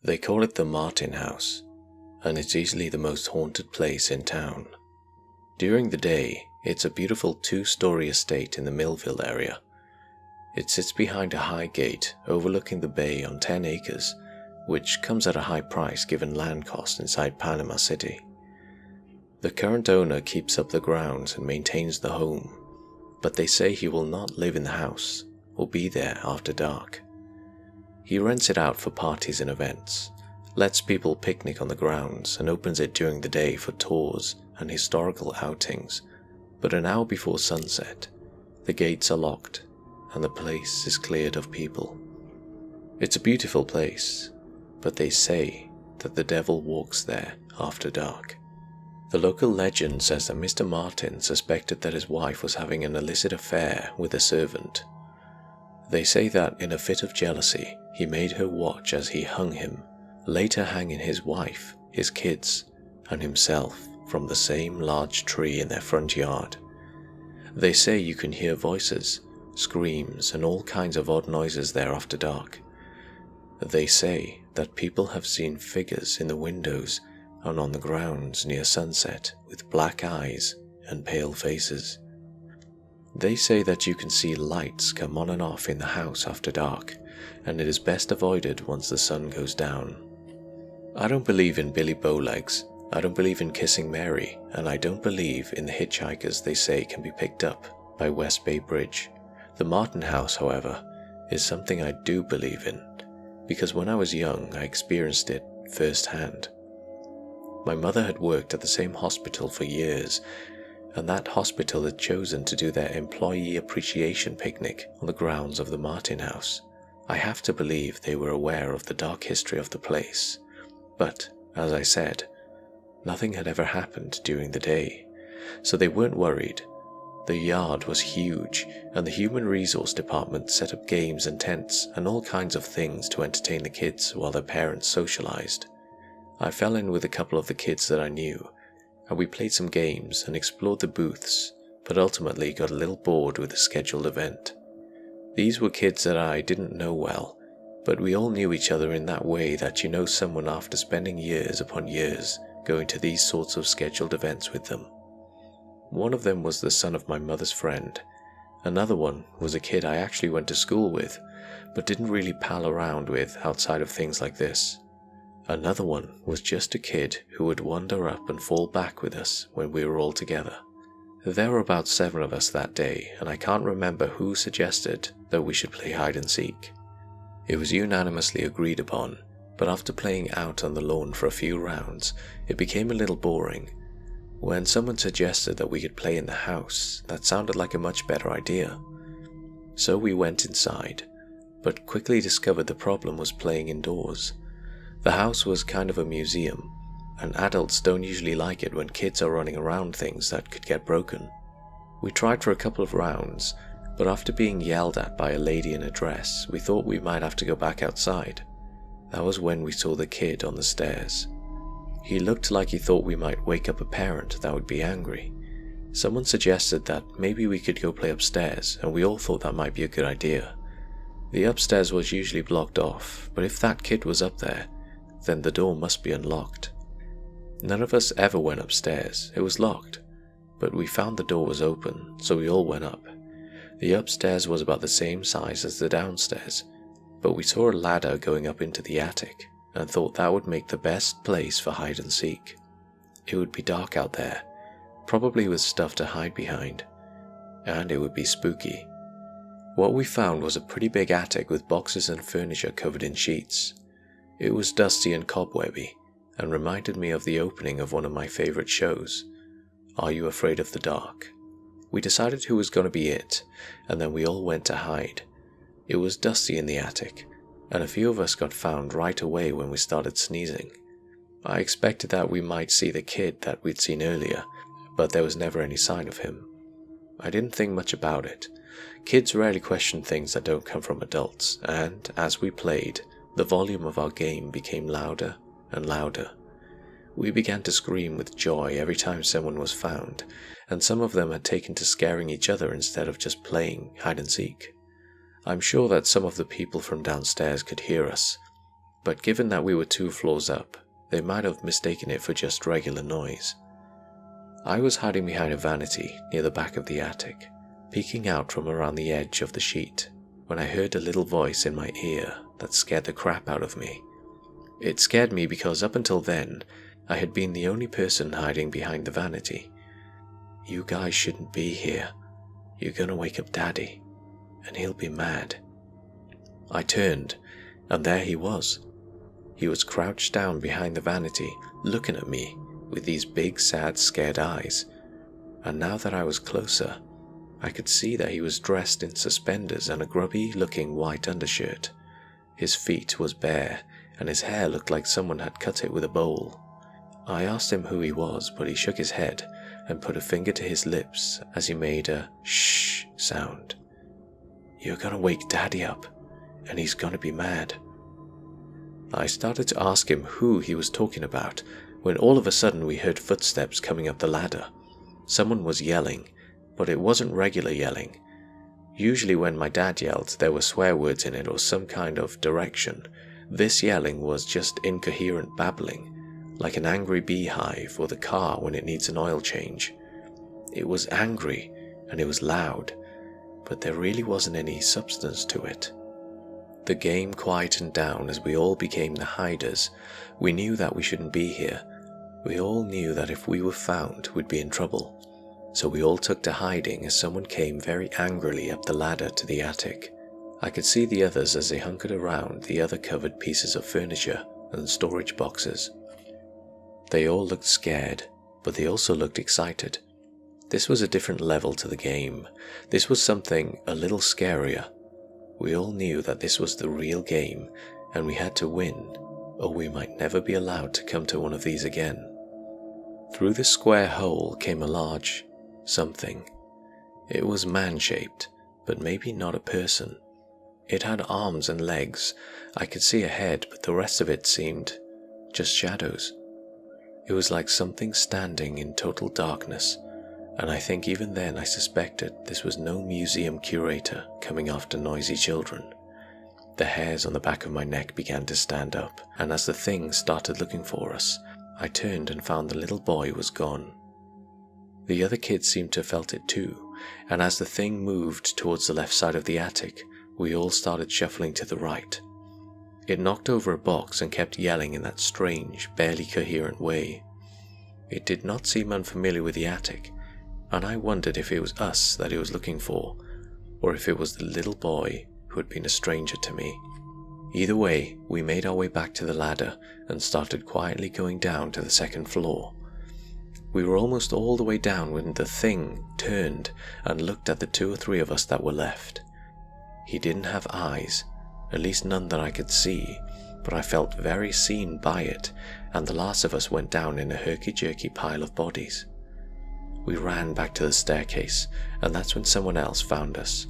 They call it the Martin House, and it's easily the most haunted place in town. During the day, it's a beautiful 2-story estate in the Millville area. It sits behind a high gate overlooking the bay on 10 acres, which comes at a high price given land costs inside Panama City. The current owner keeps up the grounds and maintains the home, but they say he will not live in the house or be there after dark. He rents it out for parties and events, lets people picnic on the grounds, and opens it during the day for tours and historical outings, but an hour before sunset, the gates are locked and the place is cleared of people. It's a beautiful place, but they say that the devil walks there after dark. The local legend says that Mr. Martin suspected that his wife was having an illicit affair with a servant. They say that in a fit of jealousy, he made her watch as he hung him, later hanging his wife, his kids, and himself from the same large tree in their front yard. They say you can hear voices, screams, and all kinds of odd noises there after dark. They say that people have seen figures in the windows and on the grounds near sunset with black eyes and pale faces. They say that you can see lights come on and off in the house after dark, and it is best avoided once the sun goes down. I don't believe in Billy Bowlegs, I don't believe in Kissing Mary, and I don't believe in the hitchhikers they say can be picked up by West Bay Bridge. The Martin House, however, is something I do believe in, because when I was young I experienced it firsthand. My mother had worked at the same hospital for years, and that hospital had chosen to do their employee appreciation picnic on the grounds of the Martin House. I have to believe they were aware of the dark history of the place, but, as I said, nothing had ever happened during the day, so they weren't worried. The yard was huge, and the human resource department set up games and tents and all kinds of things to entertain the kids while their parents socialized. I fell in with a couple of the kids that I knew, and we played some games and explored the booths, but ultimately got a little bored with the scheduled event. These were kids that I didn't know well, but we all knew each other in that way that you know someone after spending years upon years going to these sorts of scheduled events with them. One of them was the son of my mother's friend. Another one was a kid I actually went to school with, but didn't really pal around with outside of things like this. Another one was just a kid who would wander up and fall back with us when we were all together. There were about 7 of us that day, and I can't remember who suggested that we should play hide and seek. It was unanimously agreed upon, but after playing out on the lawn for a few rounds, it became a little boring. When someone suggested that we could play in the house, that sounded like a much better idea. So we went inside, but quickly discovered the problem was playing indoors. The house was kind of a museum, and adults don't usually like it when kids are running around things that could get broken. We tried for a couple of rounds, but after being yelled at by a lady in a dress, we thought we might have to go back outside. That was when we saw the kid on the stairs. He looked like he thought we might wake up a parent that would be angry. Someone suggested that maybe we could go play upstairs, and we all thought that might be a good idea. The upstairs was usually blocked off, but if that kid was up there, then the door must be unlocked. None of us ever went upstairs, it was locked, but we found the door was open, so we all went up. The upstairs was about the same size as the downstairs, but we saw a ladder going up into the attic, and thought that would make the best place for hide and seek. It would be dark out there, probably with stuff to hide behind, and it would be spooky. What we found was a pretty big attic with boxes and furniture covered in sheets. It was dusty and cobwebby, and reminded me of the opening of one of my favorite shows, Are You Afraid of the Dark? We decided who was going to be it, and then we all went to hide. It was dusty in the attic, and a few of us got found right away when we started sneezing. I expected that we might see the kid that we'd seen earlier, but there was never any sign of him. I didn't think much about it. Kids rarely question things that don't come from adults, and as we played, the volume of our game became louder and louder. We began to scream with joy every time someone was found, and some of them had taken to scaring each other instead of just playing hide and seek. I'm sure that some of the people from downstairs could hear us, but given that we were 2 floors up, they might have mistaken it for just regular noise. I was hiding behind a vanity near the back of the attic, peeking out from around the edge of the sheet, when I heard a little voice in my ear that scared the crap out of me. It scared me because up until then, I had been the only person hiding behind the vanity. "You guys shouldn't be here. You're gonna wake up Daddy, and he'll be mad." I turned, and there he was. He was crouched down behind the vanity, looking at me with these big, sad, scared eyes. And now that I was closer, I could see that he was dressed in suspenders and a grubby-looking white undershirt. His feet was bare, and his hair looked like someone had cut it with a bowl. I asked him who he was, but he shook his head and put a finger to his lips as he made a shh sound. "You're gonna wake Daddy up, and he's gonna be mad." I started to ask him who he was talking about, when all of a sudden we heard footsteps coming up the ladder. Someone was yelling, but it wasn't regular yelling. Usually when my dad yelled, there were swear words in it or some kind of direction. This yelling was just incoherent babbling, like an angry beehive or the car when it needs an oil change. It was angry and it was loud, but there really wasn't any substance to it. The game quietened down as we all became the hiders. We knew that we shouldn't be here. We all knew that if we were found, we'd be in trouble. So we all took to hiding as someone came very angrily up the ladder to the attic. I could see the others as they hunkered around the other covered pieces of furniture and storage boxes. They all looked scared, but they also looked excited. This was a different level to the game. This was something a little scarier. We all knew that this was the real game, and we had to win, or we might never be allowed to come to one of these again. Through the square hole came a large something. It was man-shaped, but maybe not a person. It had arms and legs. I could see a head, but the rest of it seemed just shadows. It was like something standing in total darkness, and I think even then I suspected this was no museum curator coming after noisy children. The hairs on the back of my neck began to stand up, and as the thing started looking for us, I turned and found the little boy was gone. The other kids seemed to have felt it too, and as the thing moved towards the left side of the attic, we all started shuffling to the right. It knocked over a box and kept yelling in that strange, barely coherent way. It did not seem unfamiliar with the attic, and I wondered if it was us that it was looking for, or if it was the little boy who had been a stranger to me. Either way, we made our way back to the ladder and started quietly going down to the 2nd floor. We were almost all the way down when the thing turned and looked at the 2 or 3 of us that were left. He didn't have eyes, at least none that I could see, but I felt very seen by it, and the last of us went down in a herky-jerky pile of bodies. We ran back to the staircase, and that's when someone else found us.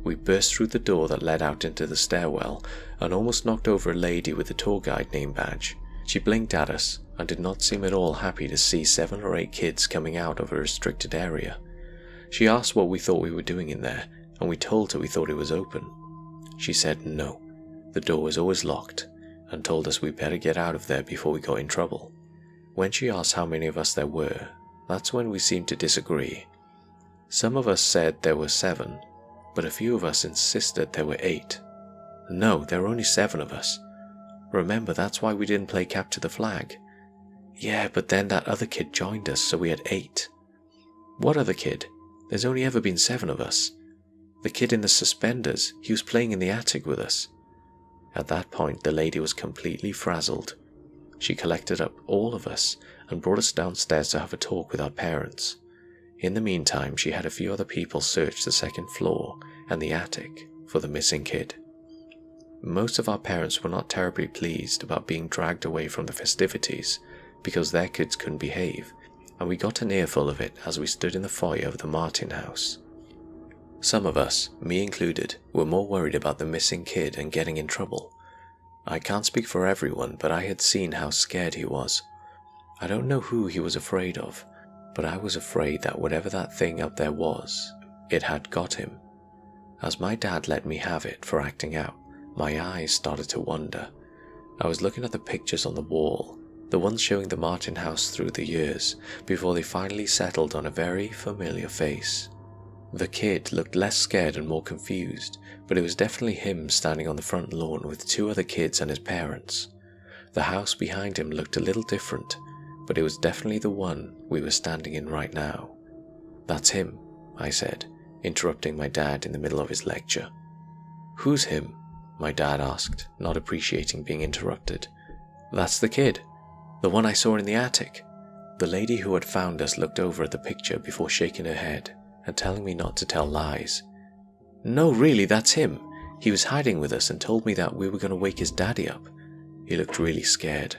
We burst through the door that led out into the stairwell and almost knocked over a lady with a tour guide name badge. She blinked at us and did not seem at all happy to see 7 or 8 kids coming out of a restricted area. She asked what we thought we were doing in there, and we told her we thought it was open. She said no, the door was always locked, and told us we better get out of there before we got in trouble. When she asked how many of us there were, that's when we seemed to disagree. Some of us said there were 7, but a few of us insisted there were 8. No, there were only 7 of us. Remember, that's why we didn't play capture the flag. Yeah, but then that other kid joined us, so we had 8. What other kid? There's only ever been 7 of us. The kid in the suspenders, he was playing in the attic with us. At that point, the lady was completely frazzled. She collected up all of us and brought us downstairs to have a talk with our parents. In the meantime, she had a few other people search the 2nd floor and the attic for the missing kid. Most of our parents were not terribly pleased about being dragged away from the festivities because their kids couldn't behave, and we got an earful of it as we stood in the foyer of the Martin house. Some of us, me included, were more worried about the missing kid and getting in trouble. I can't speak for everyone, but I had seen how scared he was. I don't know who he was afraid of, but I was afraid that whatever that thing up there was, it had got him. As my dad let me have it for acting out, my eyes started to wander. I was looking at the pictures on the wall, the ones showing the Martin house through the years, before they finally settled on a very familiar face. The kid looked less scared and more confused, but it was definitely him standing on the front lawn with 2 other kids and his parents. The house behind him looked a little different, but it was definitely the one we were standing in right now. "That's him," I said, interrupting my dad in the middle of his lecture. "Who's him?" my dad asked, not appreciating being interrupted. "That's the kid, the one I saw in the attic." The lady who had found us looked over at the picture before shaking her head and telling me not to tell lies. "No, really, that's him. He was hiding with us and told me that we were going to wake his daddy up. He looked really scared."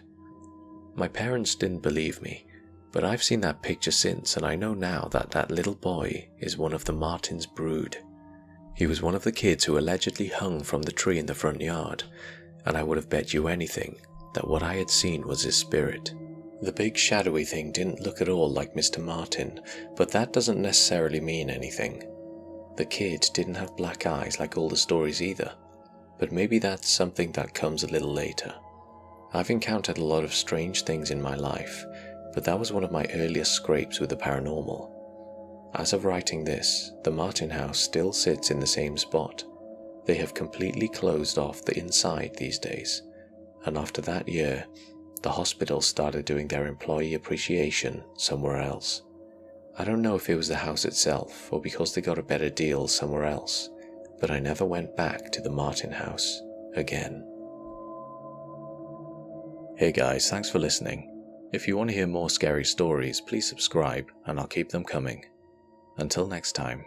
My parents didn't believe me, but I've seen that picture since, and I know now that that little boy is one of the Martin's brood. He was one of the kids who allegedly hung from the tree in the front yard, and I would have bet you anything that what I had seen was his spirit. The big shadowy thing didn't look at all like Mr. Martin, but that doesn't necessarily mean anything. The kid didn't have black eyes like all the stories either, but maybe that's something that comes a little later. I've encountered a lot of strange things in my life, but that was one of my earliest scrapes with the paranormal. As of writing this, the Martin house still sits in the same spot. They have completely closed off the inside these days, and after that year, the hospital started doing their employee appreciation somewhere else. I don't know if it was the house itself or because they got a better deal somewhere else, but I never went back to the Martin house again. Hey guys, thanks for listening. If you want to hear more scary stories, please subscribe and I'll keep them coming. Until next time.